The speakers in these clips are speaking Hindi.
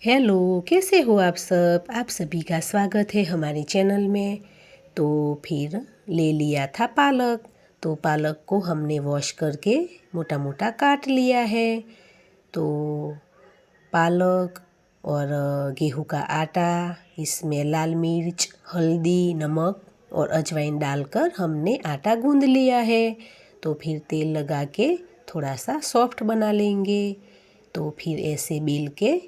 हेलो, कैसे हो आप सब? आप सभी का स्वागत है हमारे चैनल में। तो फिर ले लिया था पालक। तो पालक को हमने वॉश करके मोटा मोटा काट लिया है। तो पालक और गेहूं का आटा, इसमें लाल मिर्च, हल्दी, नमक और अजवाइन डालकर हमने आटा गूंद लिया है। तो फिर तेल लगा के थोड़ा सा सॉफ्ट बना लेंगे। तो फिर ऐसे बेल के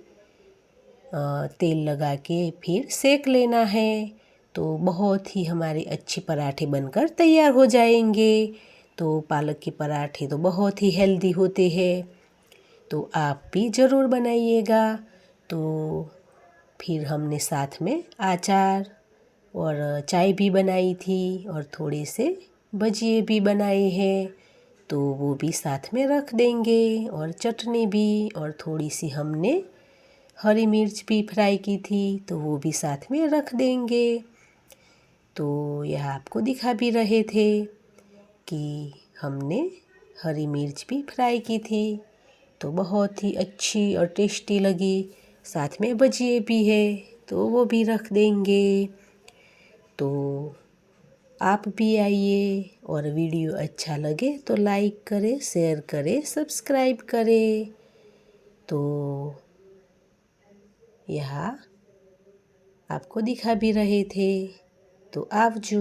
तेल लगा के फिर सेक लेना है। तो बहुत ही हमारे अच्छे पराठे बनकर तैयार हो जाएंगे। तो पालक के पराठे तो बहुत ही हेल्दी होते हैं, तो आप भी ज़रूर बनाइएगा। तो फिर हमने साथ में अचार और चाय भी बनाई थी और थोड़े से भजिए भी बनाए हैं, तो वो भी साथ में रख देंगे और चटनी भी, और थोड़ी सी हमने हरी मिर्च भी फ्राई की थी, तो वो भी साथ में रख देंगे। तो यह आपको दिखा भी रहे थे कि हमने हरी मिर्च भी फ्राई की थी, तो बहुत ही अच्छी और टेस्टी लगी। साथ में भजिए भी है, तो वो भी रख देंगे। तो आप भी आइए, और वीडियो अच्छा लगे तो लाइक करें, शेयर करें, सब्सक्राइब करें। तो यहाँ आपको दिखा भी रहे थे, तो आवजो।